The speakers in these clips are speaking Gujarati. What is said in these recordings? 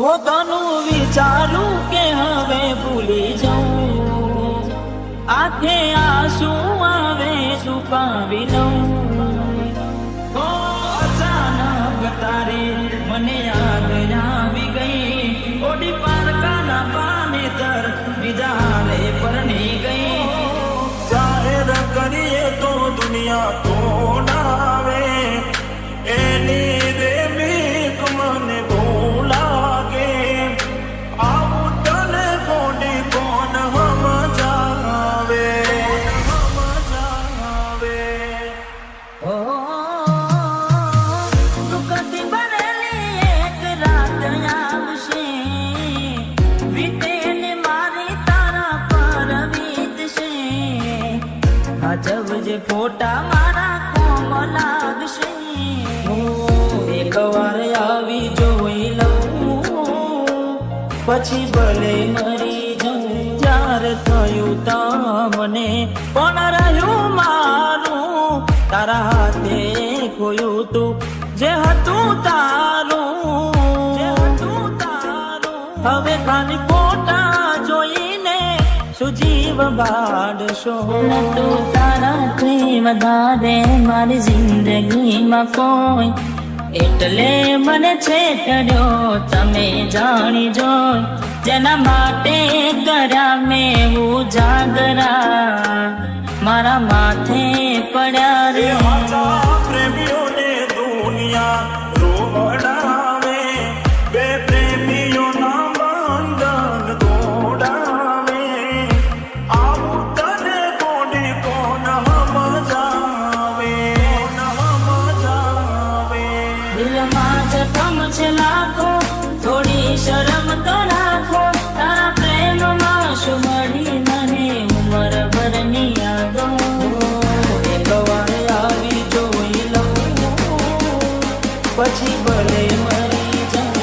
પોતાનું વિચારું કે હવે ભૂલી જાઉં, આંખે આંસુ આવે છુપાવી લઉં. અચાનક તારી મને યાદ આવી ગઈ, ઓડી પારકાના પાનેતર બીજા હારે પરણી ગઈ. જાહેર કરીએ તો દુનિયા તોડાવે, એની દેવી મને ભૂલાગે. આવું તને કોડી કોણ સમજાવે. ઓ દુઃખથી ભરેલી એક રાત આવશે, વીતે ને મારી તારા પર વીતશે. અજબ જે ફોટા મારા કોમ લાગશે. એક વાર આવી જોઈ લઉં, પછી ભલે મરી જાઉં. જ્યારે થયું તમને કોણ રહ્યું મારું, તારા હાથે ખોયું તું જે હતું તારું. હવે ખાલી ફોટા જોઈને સુજીવ બાળશો. તું તારાથી વધારે મારી જિંદગીમાં કોઈ, એટલે મને છેતર્યો તમે જાણી જો. જેના માટે કર્યા મેં ઉજાગરા, મારા માથે પડ્યા રે. સાચા પ્રેમીઓને દુનિયા રોવડાવે, બે પ્રેમીઓના બંધન તોડાવે. આવું તને કોડી કોણ સમજાવે. દિલમાં જખમ છે લાખો, થોડી શરમ તો રાખો. તારા પ્રેમમાં શું મળી મને ઉંમર ભરની યાદો. એક વાર આવી જોઈ લઉં, પછી ભલે મરી જાઉં.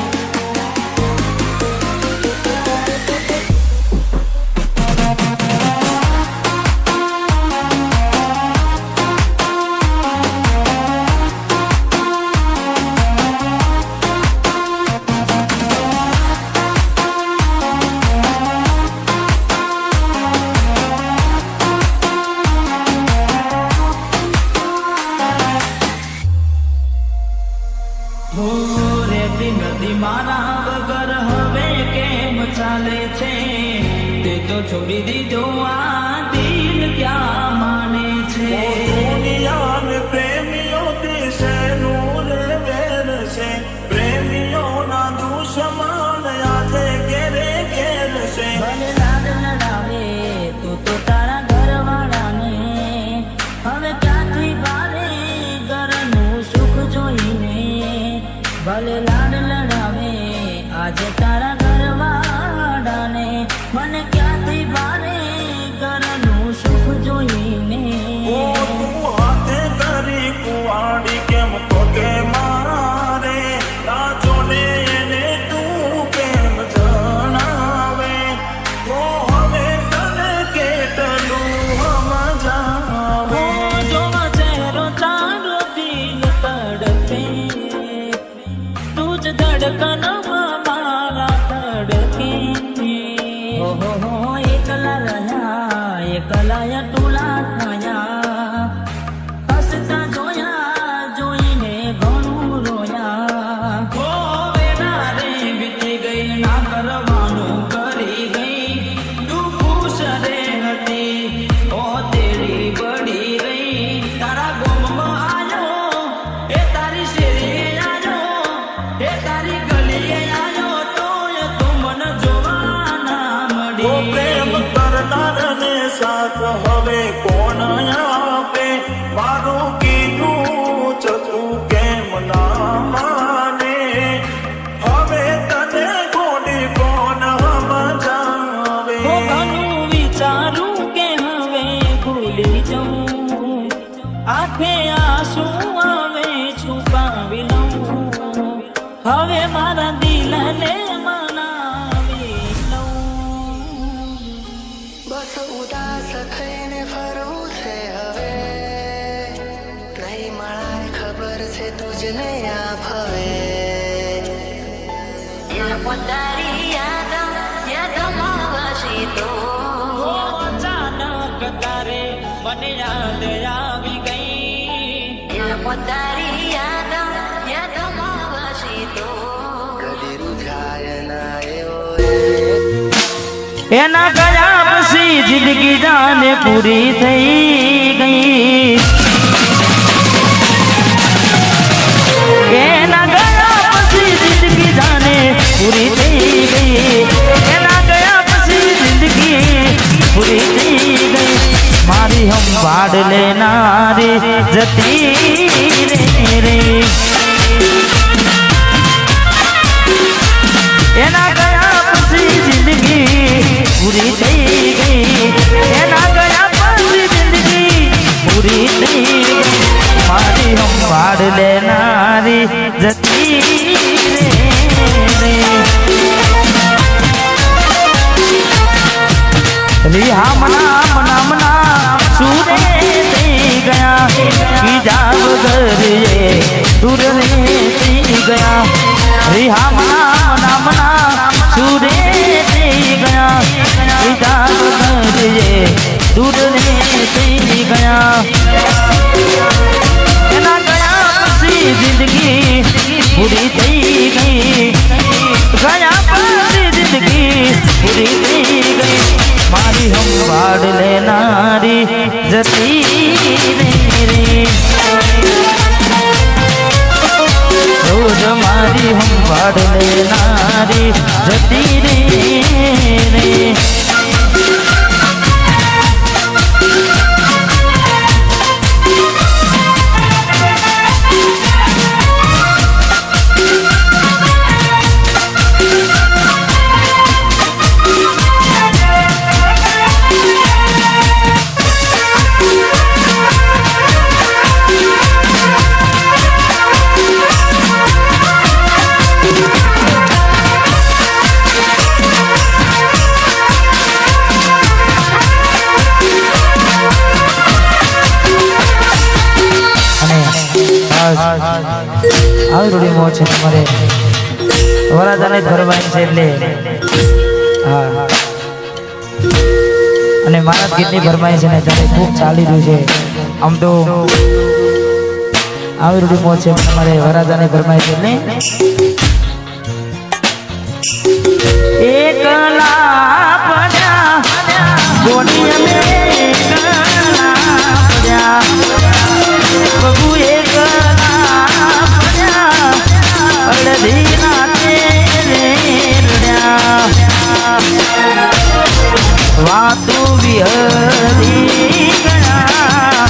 રહેતી નથી મારા વગર હવે કેમ ચાલે છે. તે તો છોડી દીધો આ દિલ ક્યાં માને છે. દુનિયાને પ્રેમીઓથી શેનું રે વેર છે. પ્રેમીઓના દુશ્મન આજે ઘેરે ઘેર છે. ભલે લાડ લડાવે તું તો તારા ઘરવાળાને, હવે ક્યાંથી ભારે ઘરનું સુખ જોઈને. ભલે લાડ લડાવે આજે તારા ઘરવાળાને, મને ક્યાંથી ભારે ઘરનું સુખ જોઈને. ઓ તું હાથે કરી કુવાડી કેમ પગે મારે, રાજોને એને તું કેમ જણાવે. તો હવે તને કેટલું સમજાવે. જોવા ચહેરો તારો દિલ તડપે, તું જ ધડકનમાં મારા તડકે. ઓહો એકલા રહ્યા એકલા ટોલા થયા, હસતા જોયા જોઈને ઘણું રોયા. હો વેના રે વીતી ગઈ, ના કરવાનું કરી ગઈ. તું ખુશ રે હતી, ઓ તેડી બળી રહી. તારા ગોમમાં આયો, એ તારી શેરીએ આયો, એ તારી ગલીએ આયો, તોય તું મને જોવા ના ઓ મળી. પ્રેમ કરનારને સાથ હવે કોણ આપે. મારું કીધું ચતું કેમ ના માને. હવે તને કોડી કોણ સમજાવે. પોતાનું વિચારું કે હવે ભૂલી જાઉં, આંખે આંસુ આવે છુપાવી લઉં. હવે મારા દિલ પોતારી યાદમાં વસી તો ઓ અચાનક તારે મને યાદ આવી ગઈ. પોતારી યાદમાં વસી તો એના ગયા પછી જિંદગી જાને પૂરી થઈ ગઈ. એના ગયા પછી જિંદગી જાને પૂરી થઈ ગઈ. એના ગયા પછી જિંદગી પૂરી થઈ ગઈ. મારી સંભાળ લેનારી જતી રે. એના ગયા પછી જિંદગી પૂરી થઈ ગઈ. એના ગયા પછી જિંદગી પૂરી થઈ ગઈ. મારી સંભાળ લેનારી જતી રે. રિહા મના સુરે થઈ ગયા. બીજા વગર એ દૂર રે થઈ ગયા. રિહા મના સુરે થઈ ગયા. બીજા વગર એ દૂર રે થઈ ગયા. એના ગયા પછી જિંદગી પૂરી થઈ ગઈ. ગયા પછી જિંદગી પૂરી થઈ ગઈ. મારી સંભાળ લેનારી જતી રે. રોજ મારી સંભાળ લેનારી જતી રે. આવી રૂડી મોજ છે તમારે વરાજાને ભરવાની છે એટલે હા. અને મારા ગીતની ભરમાઈ છે ને ત્યારે ખૂબ ચાલી રહ્યું છે. આમ તો આવી રૂડી મોજ છે તમારે વરાજાને ભરમાઈ છે એટલે એકલા પડ્યા ગોડી અમે એકલા પડ્યા. બબુ અડધી રાતે વાતો વિહરી ગયા.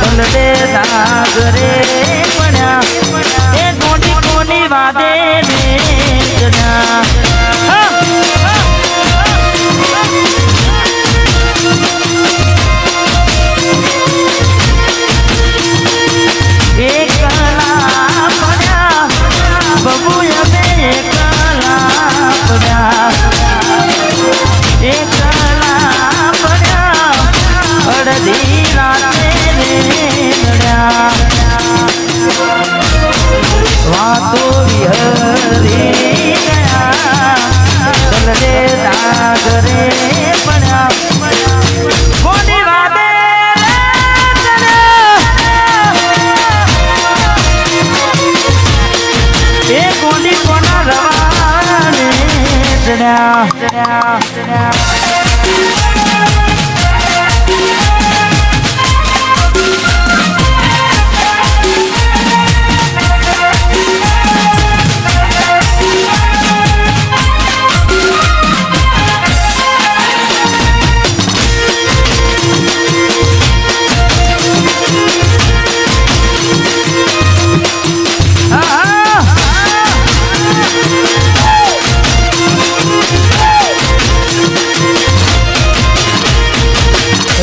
તલડે દાગરે પડ્યા. એ કોની કોની વાદે ચડ્યા. વાતો વિહરી ગયા. તલડે દાગરે પડ્યા. કોની વાદે એ કોની કોના રવાને ચડ્યા.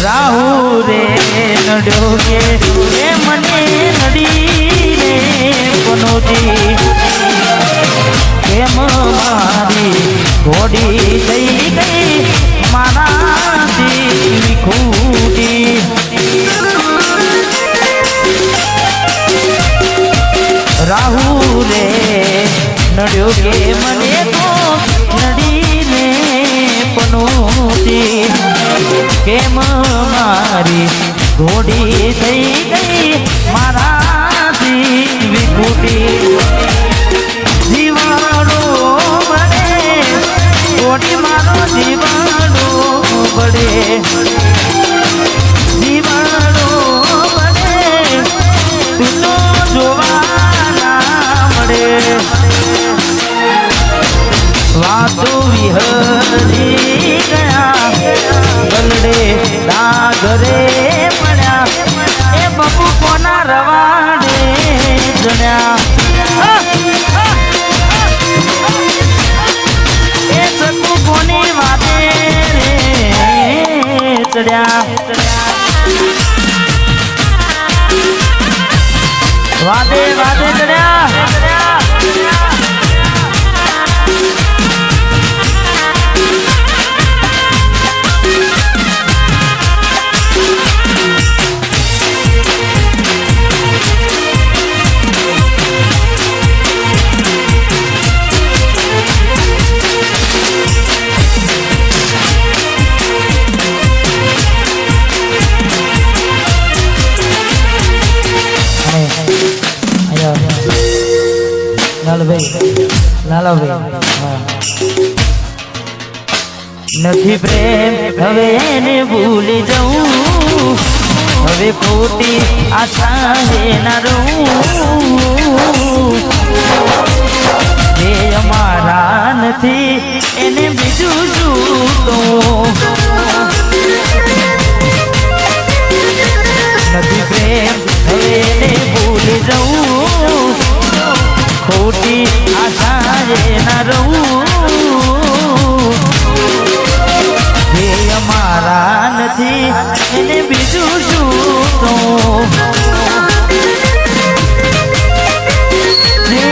રાહુ રે નડ્યો કે એ મને નડીને કોનોજી. કેમ મારી ઘોડી થઈ ગઈ મારાથી ખૂટી. રાહુ રે નડ્યો કે મને કેમ મારી ઘોડી થઈ ગઈ મારાથી વિખૂટી જીવાડો બળે ઘોડી મારો જીવાડો બળે જીવાડો બળે તું તો જોવા ના મળે વાતો વિહરી ગયા ગલડે ડાગરે પડ્યા એ બબુ કોના રવાડે જણ્યા એ સકુ કોની વાતે રે ચડ્યા વાદે વાદે ચડ્યા નથી પ્રેમ હવે ને ભૂલી જવું હવે ખોટી આશા હે ના રહું જે અમારા નથી એને બીજું શું કહું નથી પ્રેમ હવે ને ભૂલી જવું ખોટી આશા હે ના રહું જે અમારા નથી એને બીજું શું કહું જે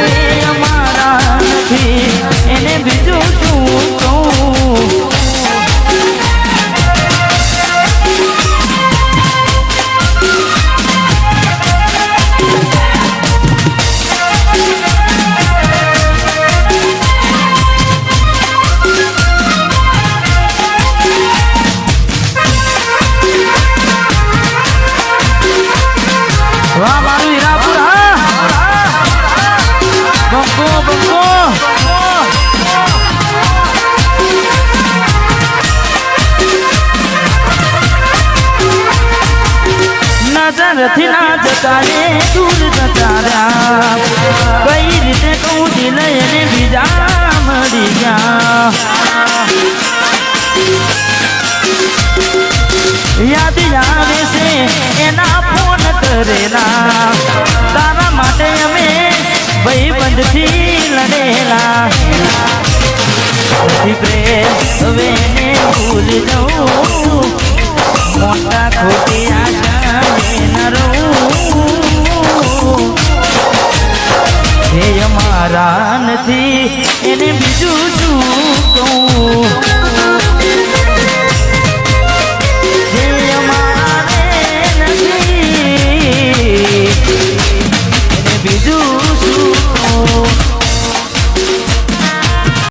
અમારા નથી એને બીજું શું કહું વાહ મારું હીરાપુર હા બંકો બંકો નજરથી ના જતા રે દૂર જતા રહ્યા કઈ રીતે કહું દિલ એને બીજા મળી ગયા યાદ આવે છે એના ફોન કરેલા તારા માટે અમે ભાઈબંધથી લડેલા પ્રેમ હવે ને ભૂલી જવું મોટા ખોટી